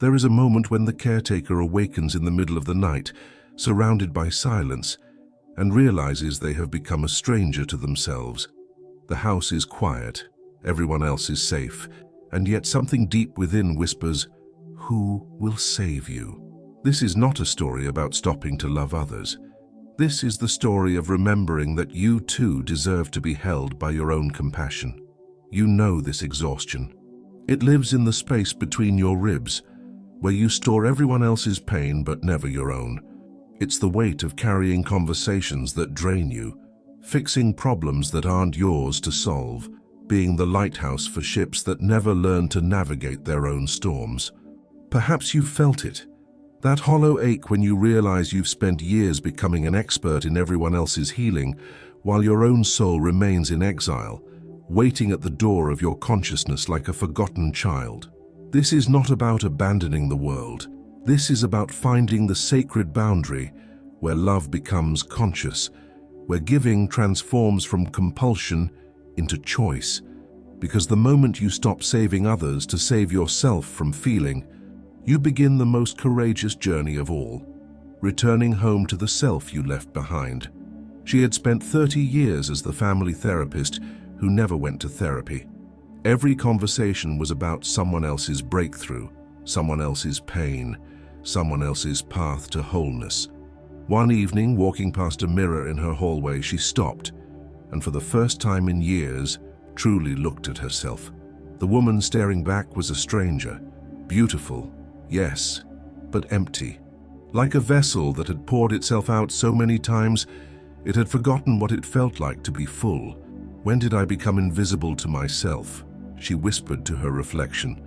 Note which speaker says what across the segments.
Speaker 1: There is a moment when the caretaker awakens in the middle of the night, surrounded by silence, and realizes they have become a stranger to themselves. The house is quiet, everyone else is safe, and yet something deep within whispers, "Who will save you?" This is not a story about stopping to love others. This is the story of remembering that you too deserve to be held by your own compassion. You know this exhaustion. It lives in the space between your ribs, where you store everyone else's pain but never your own. It's the weight of carrying conversations that drain you, fixing problems that aren't yours to solve, being the lighthouse for ships that never learn to navigate their own storms. Perhaps you've felt it, that hollow ache when you realize you've spent years becoming an expert in everyone else's healing, while your own soul remains in exile, waiting at the door of your consciousness like a forgotten child. This is not about abandoning the world. This is about finding the sacred boundary where love becomes conscious, where giving transforms from compulsion into choice. Because the moment you stop saving others to save yourself from feeling, you begin the most courageous journey of all, returning home to the self you left behind. She had spent 30 years as the family therapist who never went to therapy. Every conversation was about someone else's breakthrough, someone else's pain, someone else's path to wholeness. One evening, walking past a mirror in her hallway, she stopped, and for the first time in years, truly looked at herself. The woman staring back was a stranger, beautiful, yes, but empty. Like a vessel that had poured itself out so many times, it had forgotten what it felt like to be full. "When did I become invisible to myself?" she whispered to her reflection.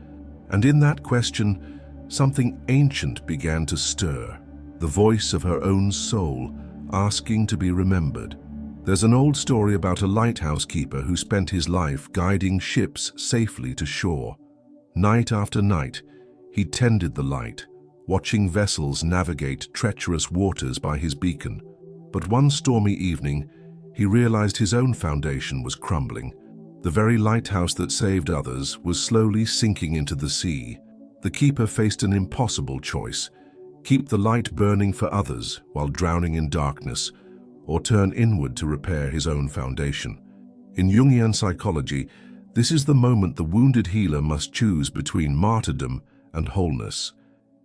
Speaker 1: And in that question, something ancient began to stir, the voice of her own soul, asking to be remembered. There's an old story about a lighthouse keeper who spent his life guiding ships safely to shore. Night after night, he tended the light, watching vessels navigate treacherous waters by his beacon. But one stormy evening, he realized his own foundation was crumbling. The very lighthouse that saved others was slowly sinking into the sea. The keeper faced an impossible choice: keep the light burning for others while drowning in darkness, or turn inward to repair his own foundation. In Jungian psychology, this is the moment the wounded healer must choose between martyrdom and wholeness.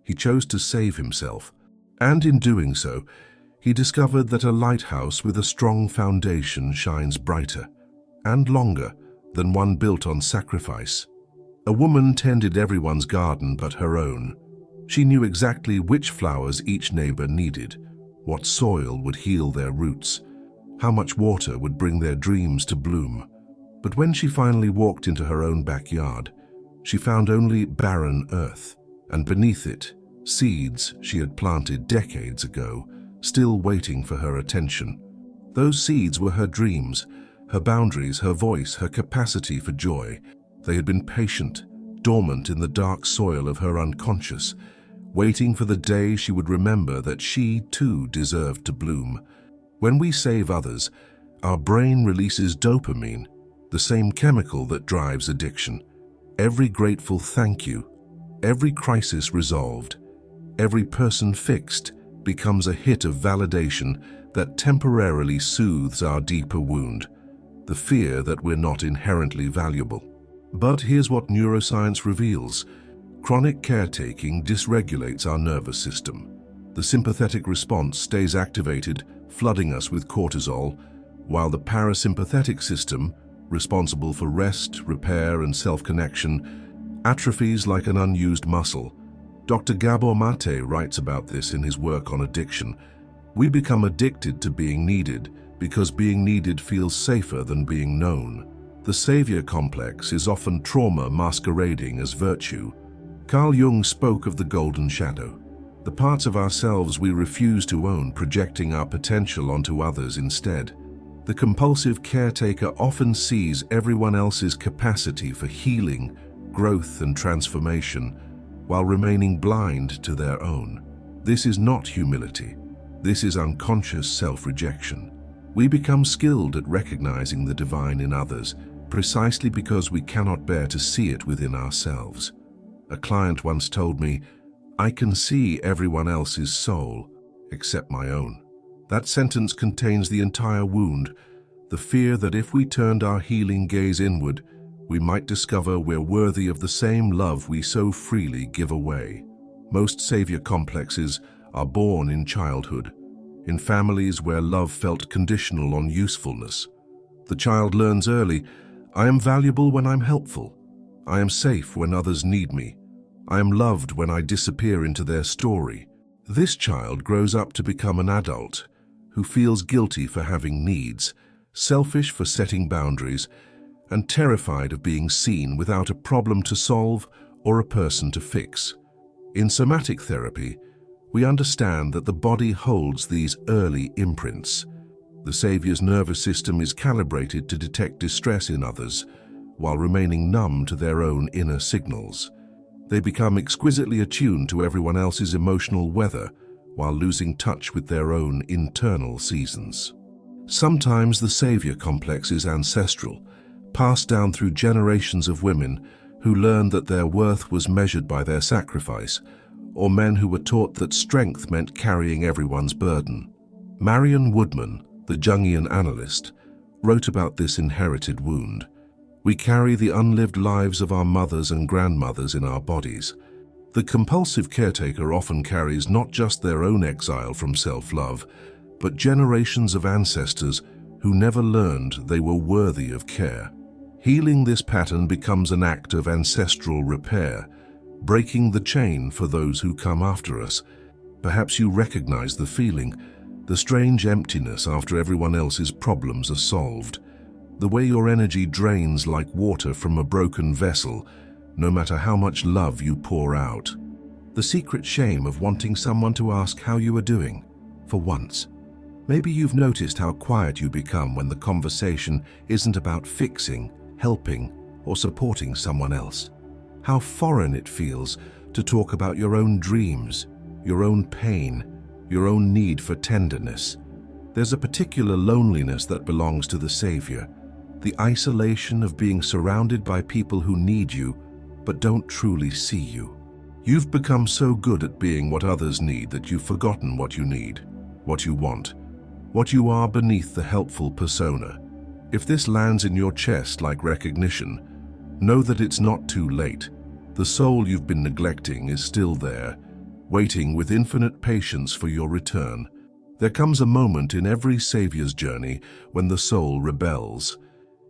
Speaker 1: He chose to save himself, and in doing so, he discovered that a lighthouse with a strong foundation shines brighter and longer than one built on sacrifice. A woman tended everyone's garden but her own. She knew exactly which flowers each neighbor needed, what soil would heal their roots, how much water would bring their dreams to bloom. But when she finally walked into her own backyard, she found only barren earth, and beneath it, seeds she had planted decades ago, still waiting for her attention. Those seeds were her dreams, her boundaries, her voice, her capacity for joy. They had been patient, dormant in the dark soil of her unconscious, waiting for the day she would remember that she too deserved to bloom. When we save others, our brain releases dopamine, the same chemical that drives addiction. Every grateful thank you, every crisis resolved, every person fixed becomes a hit of validation that temporarily soothes our deeper wound, the fear that we're not inherently valuable. But here's what neuroscience reveals. Chronic caretaking dysregulates our nervous system. The sympathetic response stays activated, flooding us with cortisol, while the parasympathetic system, responsible for rest, repair, and self-connection, atrophies like an unused muscle. Dr. Gabor Mate writes about this in his work on addiction. We become addicted to being needed because being needed feels safer than being known. The savior complex is often trauma masquerading as virtue. Carl Jung spoke of the golden shadow, the parts of ourselves we refuse to own, projecting our potential onto others instead. The compulsive caretaker often sees everyone else's capacity for healing, growth, and transformation, while remaining blind to their own. This is not humility. This is unconscious self-rejection. We become skilled at recognizing the divine in others, precisely because we cannot bear to see it within ourselves. A client once told me, I can see everyone else's soul, except my own. That sentence contains the entire wound, the fear that if we turned our healing gaze inward, we might discover we're worthy of the same love we so freely give away. Most savior complexes are born in childhood, in families where love felt conditional on usefulness. The child learns early, I am valuable when I'm helpful. I am safe when others need me. I am loved when I disappear into their story. This child grows up to become an adult who feels guilty for having needs, selfish for setting boundaries, and terrified of being seen without a problem to solve or a person to fix. In somatic therapy, we understand that the body holds these early imprints. The savior's nervous system is calibrated to detect distress in others, while remaining numb to their own inner signals. They become exquisitely attuned to everyone else's emotional weather, while losing touch with their own internal seasons. Sometimes the savior complex is ancestral, passed down through generations of women who learned that their worth was measured by their sacrifice, or men who were taught that strength meant carrying everyone's burden. Marion Woodman, the Jungian analyst, wrote about this inherited wound. We carry the unlived lives of our mothers and grandmothers in our bodies. The compulsive caretaker often carries not just their own exile from self-love, but generations of ancestors who never learned they were worthy of care. Healing this pattern becomes an act of ancestral repair, breaking the chain for those who come after us. Perhaps you recognize the feeling, the strange emptiness after everyone else's problems are solved. The way your energy drains like water from a broken vessel, no matter how much love you pour out. The secret shame of wanting someone to ask how you are doing, for once. Maybe you've noticed how quiet you become when the conversation isn't about fixing, helping, or supporting someone else. How foreign it feels to talk about your own dreams, your own pain, your own need for tenderness. There's a particular loneliness that belongs to the savior, the isolation of being surrounded by people who need you but don't truly see you. You've become so good at being what others need that you've forgotten what you need, what you want, what you are beneath the helpful persona. If this lands in your chest like recognition, know that it's not too late. The soul you've been neglecting is still there, waiting with infinite patience for your return. There comes a moment in every savior's journey when the soul rebels.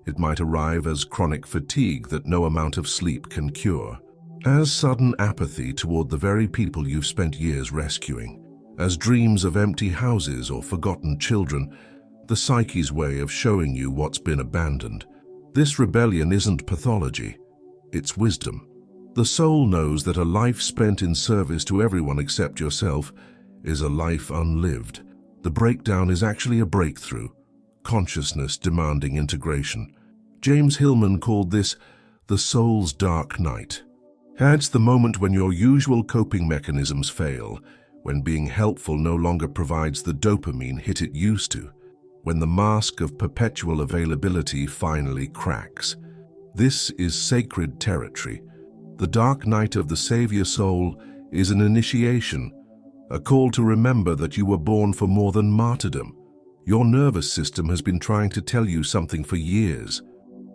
Speaker 1: It might arrive as chronic fatigue that no amount of sleep can cure, as sudden apathy toward the very people you've spent years rescuing, as dreams of empty houses or forgotten children, the psyche's way of showing you what's been abandoned. This rebellion isn't pathology, it's wisdom. The soul knows that a life spent in service to everyone except yourself is a life unlived. The breakdown is actually a breakthrough, consciousness demanding integration. James Hillman called this the soul's dark night. It's the moment when your usual coping mechanisms fail, when being helpful no longer provides the dopamine hit it used to, when the mask of perpetual availability finally cracks. This is sacred territory. The dark night of the savior soul is an initiation, a call to remember that you were born for more than martyrdom. Your nervous system has been trying to tell you something for years.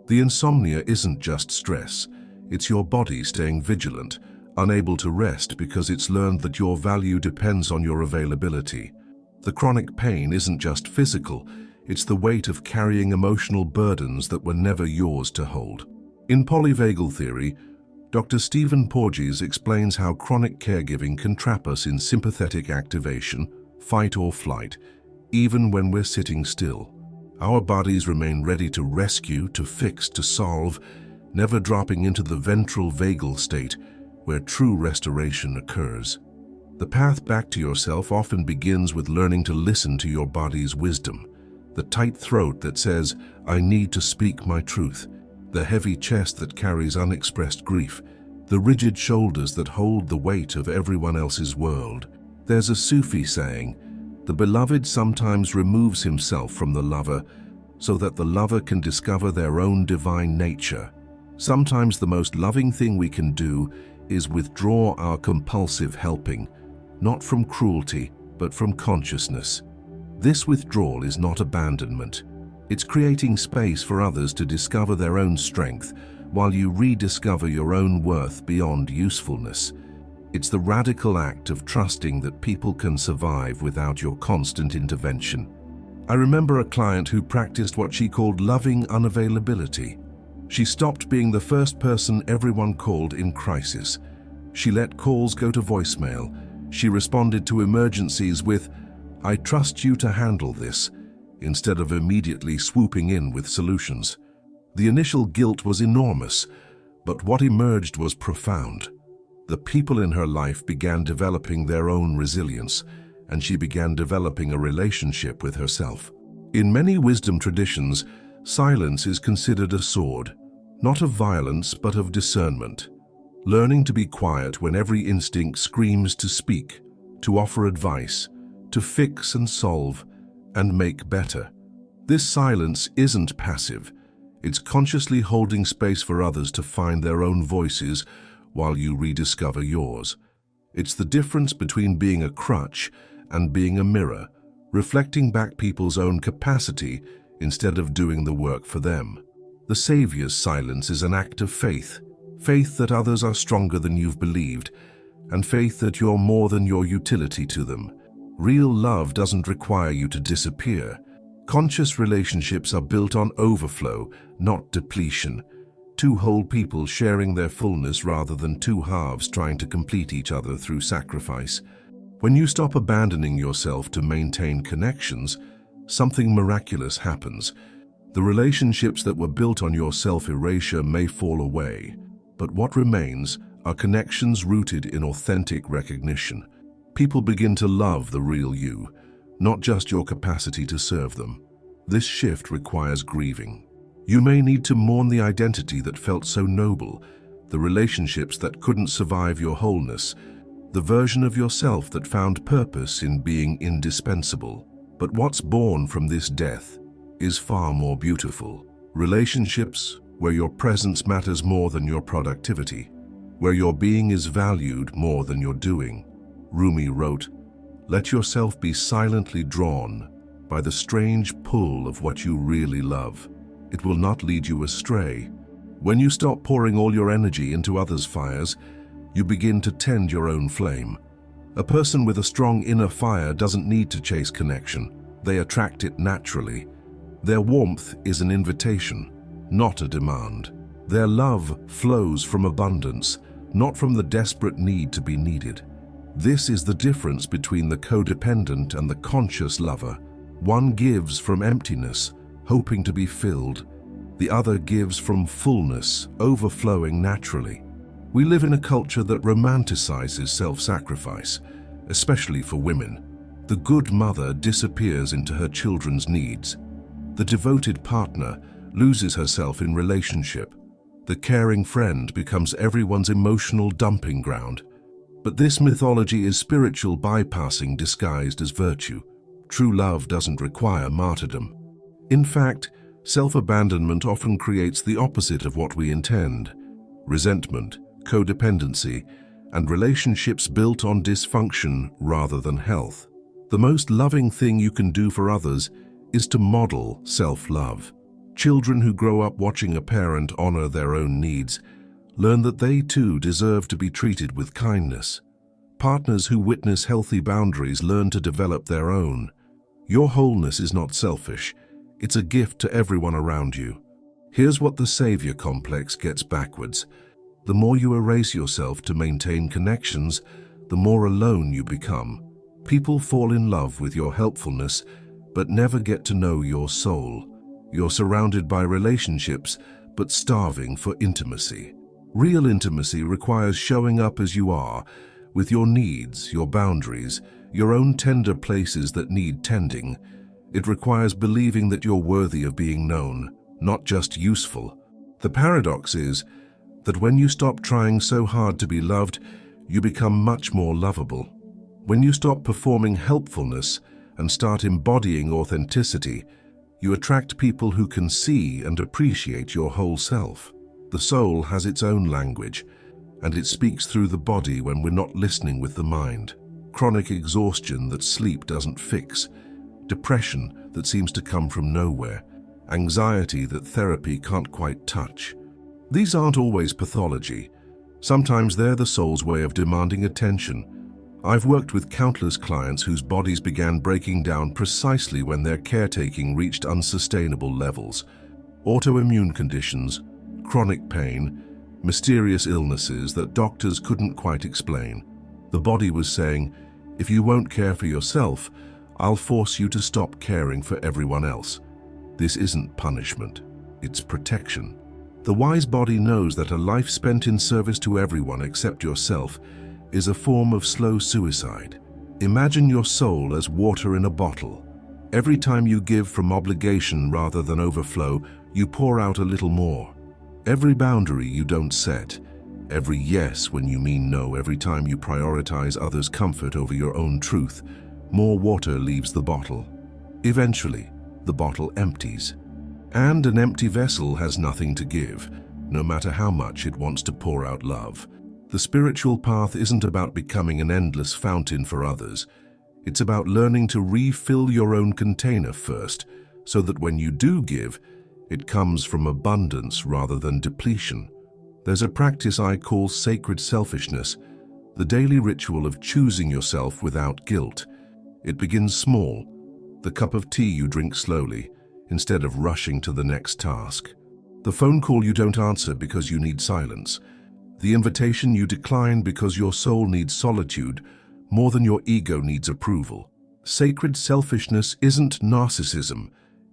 Speaker 1: The insomnia isn't just stress, it's your body staying vigilant, unable to rest because it's learned that your value depends on your availability. The chronic pain isn't just physical, it's the weight of carrying emotional burdens that were never yours to hold. In polyvagal theory, Dr. Stephen Porges explains how chronic caregiving can trap us in sympathetic activation, fight or flight, even when we're sitting still. Our bodies remain ready to rescue, to fix, to solve, never dropping into the ventral vagal state where true restoration occurs. The path back to yourself often begins with learning to listen to your body's wisdom. The tight throat that says, I need to speak my truth. The heavy chest that carries unexpressed grief. The rigid shoulders that hold the weight of everyone else's world. There's a Sufi saying, the beloved sometimes removes himself from the lover so that the lover can discover their own divine nature. Sometimes the most loving thing we can do is withdraw our compulsive helping, not from cruelty, but from consciousness. This withdrawal is not abandonment. It's creating space for others to discover their own strength while you rediscover your own worth beyond usefulness. It's the radical act of trusting that people can survive without your constant intervention. I remember a client who practiced what she called loving unavailability. She stopped being the first person everyone called in crisis. She let calls go to voicemail. She responded to emergencies with, "I trust you to handle this," instead of immediately swooping in with solutions. The initial guilt was enormous, but what emerged was profound. The people in her life began developing their own resilience, and she began developing a relationship with herself. In many wisdom traditions, silence is considered a sword, not of violence but of discernment. Learning to be quiet when every instinct screams to speak, to offer advice, to fix and solve, and make better. This silence isn't passive. It's consciously holding space for others to find their own voices while you rediscover yours. It's the difference between being a crutch and being a mirror, reflecting back people's own capacity instead of doing the work for them. The Savior's silence is an act of faith, faith that others are stronger than you've believed, and faith that you're more than your utility to them. Real love doesn't require you to disappear. Conscious relationships are built on overflow, not depletion. Two whole people sharing their fullness rather than two halves trying to complete each other through sacrifice. When you stop abandoning yourself to maintain connections, something miraculous happens. The relationships that were built on your self-erasure may fall away, but what remains are connections rooted in authentic recognition. People begin to love the real you, not just your capacity to serve them. This shift requires grieving. You may need to mourn the identity that felt so noble, the relationships that couldn't survive your wholeness, the version of yourself that found purpose in being indispensable. But what's born from this death is far more beautiful. Relationships where your presence matters more than your productivity, where your being is valued more than your doing. Rumi wrote, "Let yourself be silently drawn by the strange pull of what you really love. It will not lead you astray. When you stop pouring all your energy into others' fires, you begin to tend your own flame. A person with a strong inner fire doesn't need to chase connection. They attract it naturally. Their warmth is an invitation, not a demand. Their love flows from abundance, not from the desperate need to be needed. This is the difference between the codependent and the conscious lover. One gives from emptiness, hoping to be filled. The other gives from fullness, overflowing naturally. We live in a culture that romanticizes self-sacrifice, especially for women. The good mother disappears into her children's needs. The devoted partner loses herself in relationship. The caring friend becomes everyone's emotional dumping ground. But this mythology is spiritual bypassing disguised as virtue. True love doesn't require martyrdom. In fact, self-abandonment often creates the opposite of what we intend: resentment, codependency, and relationships built on dysfunction rather than health. The most loving thing you can do for others is to model self-love. Children who grow up watching a parent honor their own needs learn that they too deserve to be treated with kindness. Partners who witness healthy boundaries learn to develop their own. Your wholeness is not selfish. It's a gift to everyone around you. Here's what the savior complex gets backwards. The more you erase yourself to maintain connections, the more alone you become. People fall in love with your helpfulness, but never get to know your soul. You're surrounded by relationships, but starving for intimacy. Real intimacy requires showing up as you are, with your needs, your boundaries, your own tender places that need tending. It requires believing that you're worthy of being known, not just useful. The paradox is that when you stop trying so hard to be loved, you become much more lovable. When you stop performing helpfulness and start embodying authenticity, you attract people who can see and appreciate your whole self. The soul has its own language. and it speaks through the body when we're not listening with the mind. Chronic exhaustion that sleep doesn't fix, depression that seems to come from nowhere, anxiety that therapy can't quite touch. These aren't always pathology. Sometimes they're the soul's way of demanding attention. I've worked with countless clients whose bodies began breaking down precisely when their caretaking reached unsustainable levels. Autoimmune conditions, chronic pain, mysterious illnesses that doctors couldn't quite explain. The body was saying, if you won't care for yourself, I'll force you to stop caring for everyone else. This isn't punishment, it's protection. The wise body knows that a life spent in service to everyone except yourself is a form of slow suicide. Imagine your soul as water in a bottle. Every time you give from obligation rather than overflow, you pour out a little more. Every boundary you don't set, every yes when you mean no, every time you prioritize others' comfort over your own truth, more water leaves the bottle. Eventually, the bottle empties. And an empty vessel has nothing to give, no matter how much it wants to pour out love. The spiritual path isn't about becoming an endless fountain for others. It's about learning to refill your own container first, so that when you do give, it comes from abundance rather than depletion. There's a practice I call sacred selfishness, the daily ritual of choosing yourself without guilt. It begins small, the cup of tea you drink slowly, instead of rushing to the next task. The phone call you don't answer because you need silence. The invitation you decline because your soul needs solitude more than your ego needs approval. Sacred selfishness isn't narcissism,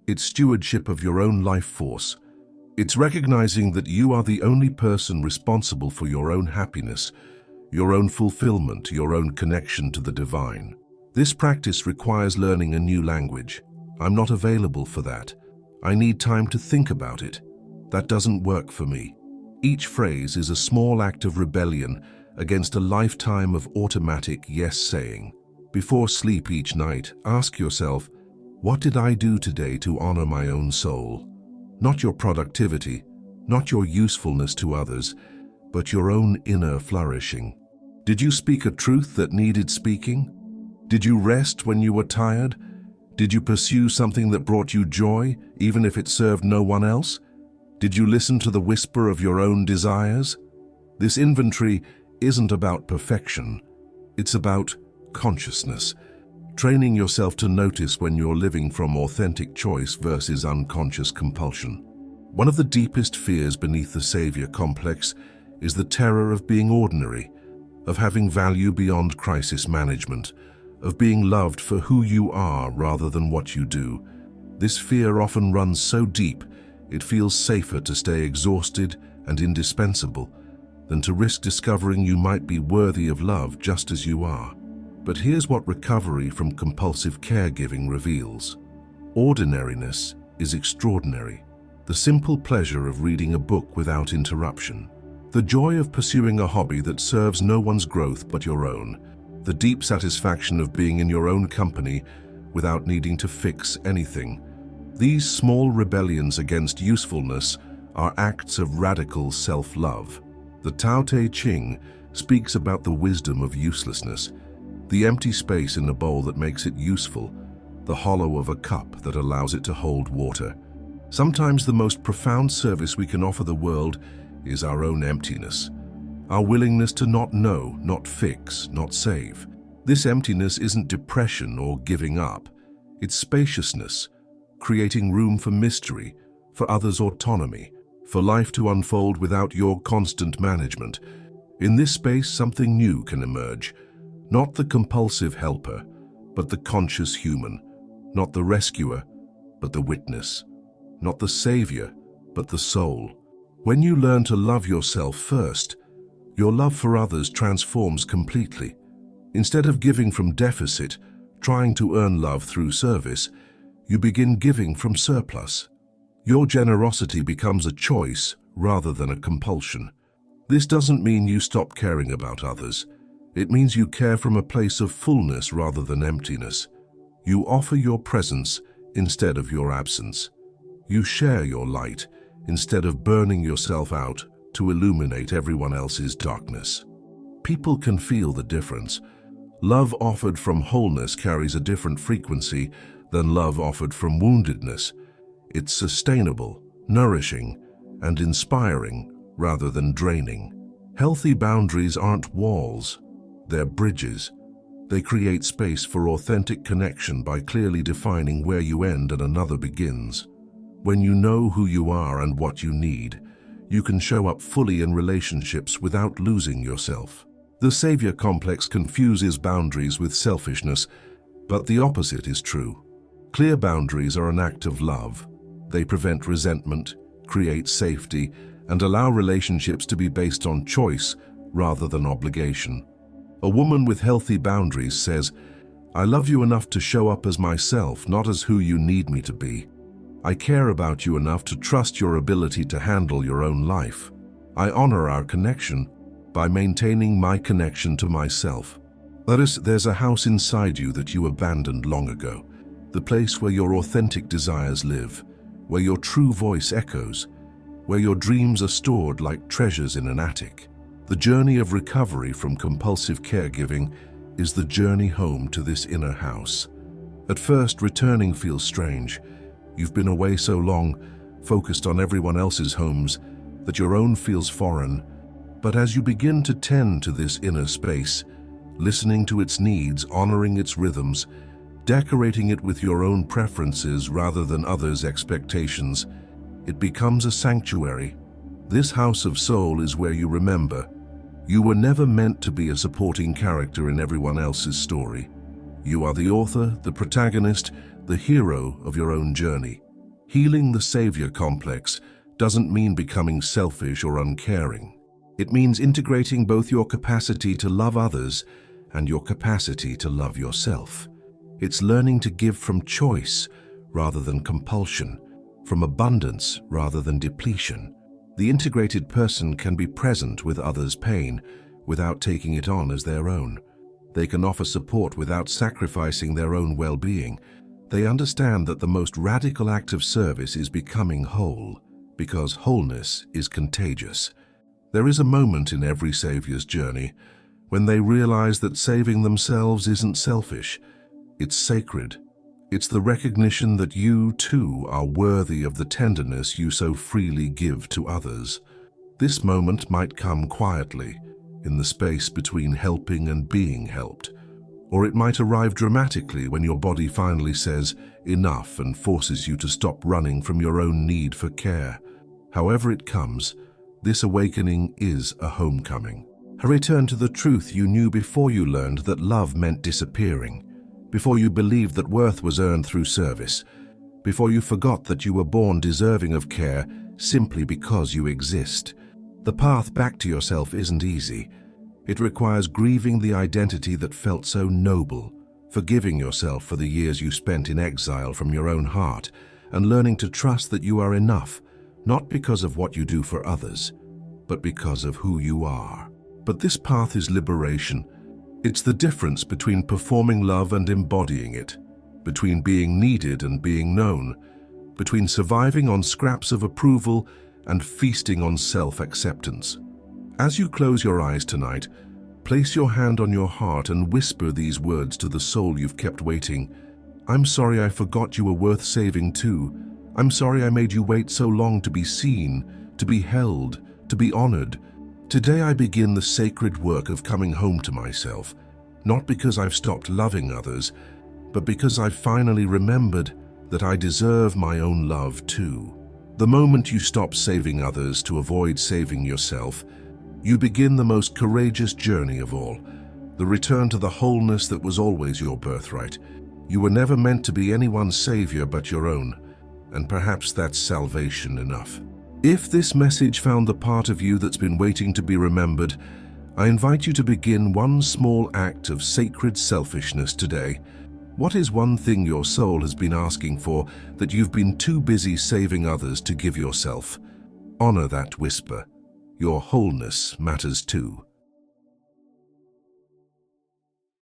Speaker 1: it's stewardship of your own life force. It's recognizing that you are the only person responsible for your own happiness, your own fulfillment, your own connection to the divine. This practice requires learning a new language. I'm not available for that. I need time to think about it. That doesn't work for me. Each phrase is a small act of rebellion against a lifetime of automatic yes-saying. Before sleep each night, ask yourself, what did I do today to honor my own soul? Not your productivity, not your usefulness to others, but your own inner flourishing. Did you speak a truth that needed speaking? Did you rest when you were tired? Did you pursue something that brought you joy, even if it served no one else? Did you listen to the whisper of your own desires? This inventory isn't about perfection. It's about consciousness, training yourself to notice when you're living from authentic choice versus unconscious compulsion. One of the deepest fears beneath the savior complex is the terror of being ordinary, of having value beyond crisis management, of being loved for who you are rather than what you do. This fear often runs so deep, it feels safer to stay exhausted and indispensable than to risk discovering you might be worthy of love just as you are. But here's what recovery from compulsive caregiving reveals. Ordinariness is extraordinary. The simple pleasure of reading a book without interruption. The joy of pursuing a hobby that serves no one's growth but your own. The deep satisfaction of being in your own company without needing to fix anything. These small rebellions against usefulness are acts of radical self-love. The Tao Te Ching speaks about the wisdom of uselessness, the empty space in a bowl that makes it useful, the hollow of a cup that allows it to hold water. Sometimes the most profound service we can offer the world is our own emptiness, our willingness to not know, not fix, not save. This emptiness isn't depression or giving up. It's spaciousness, creating room for mystery, for others' autonomy, for life to unfold without your constant management. In this space, something new can emerge. Not the compulsive helper, but the conscious human. Not the rescuer, but the witness. Not the savior, but the soul. When you learn to love yourself first, your love for others transforms completely. Instead of giving from deficit, trying to earn love through service, you begin giving from surplus. Your generosity becomes a choice rather than a compulsion. This doesn't mean you stop caring about others. It means you care from a place of fullness rather than emptiness. You offer your presence instead of your absence. You share your light instead of burning yourself out to illuminate everyone else's darkness. People can feel the difference. Love offered from wholeness carries a different frequency than love offered from woundedness. It's sustainable, nourishing, and inspiring rather than draining. Healthy boundaries aren't walls, they're bridges. They create space for authentic connection by clearly defining where you end and another begins. When you know who you are and what you need, you can show up fully in relationships without losing yourself. The savior complex confuses boundaries with selfishness, but the opposite is true. Clear boundaries are an act of love. They prevent resentment, create safety, and allow relationships to be based on choice rather than obligation. A woman with healthy boundaries says, "I love you enough to show up as myself, not as who you need me to be. I care about you enough to trust your ability to handle your own life. I honor our connection by maintaining my connection to myself." There's a house inside you that you abandoned long ago, the place where your authentic desires live, where your true voice echoes, where your dreams are stored like treasures in an attic. The journey of recovery from compulsive caregiving is the journey home to this inner house. At first, returning feels strange. You've been away so long, focused on everyone else's homes, that your own feels foreign. But as you begin to tend to this inner space, listening to its needs, honoring its rhythms, decorating it with your own preferences rather than others' expectations, it becomes a sanctuary. This house of soul is where you remember, you were never meant to be a supporting character in everyone else's story. You are the author, the protagonist, the hero of your own journey. Healing the savior complex doesn't mean becoming selfish or uncaring. It means integrating both your capacity to love others and your capacity to love yourself. It's learning to give from choice rather than compulsion, from abundance rather than depletion. The integrated person can be present with others' pain without taking it on as their own. They can offer support without sacrificing their own well-being. They understand that the most radical act of service is becoming whole, because wholeness is contagious. There is a moment in every savior's journey when they realize that saving themselves isn't selfish, it's sacred. It's the recognition that you, too, are worthy of the tenderness you so freely give to others. This moment might come quietly, in the space between helping and being helped, or it might arrive dramatically when your body finally says enough and forces you to stop running from your own need for care. However it comes, this awakening is a homecoming. A return to the truth you knew before you learned that love meant disappearing, before you believed that worth was earned through service, before you forgot that you were born deserving of care simply because you exist. The path back to yourself isn't easy. It requires grieving the identity that felt so noble, forgiving yourself for the years you spent in exile from your own heart, and learning to trust that you are enough, not because of what you do for others, but because of who you are. But this path is liberation. It's the difference between performing love and embodying it, between being needed and being known, between surviving on scraps of approval and feasting on self-acceptance. As you close your eyes tonight, place your hand on your heart and whisper these words to the soul you've kept waiting. I'm sorry I forgot you were worth saving too. I'm sorry I made you wait so long to be seen, to be held, to be honored. Today I begin the sacred work of coming home to myself, not because I've stopped loving others, but because I've finally remembered that I deserve my own love too. The moment you stop saving others to avoid saving yourself, you begin the most courageous journey of all, the return to the wholeness that was always your birthright. You were never meant to be anyone's savior but your own, and perhaps that's salvation enough. If this message found the part of you that's been waiting to be remembered, I invite you to begin one small act of sacred selfishness today. What is one thing your soul has been asking for that you've been too busy saving others to give yourself? Honor that whisper. Your wholeness matters too.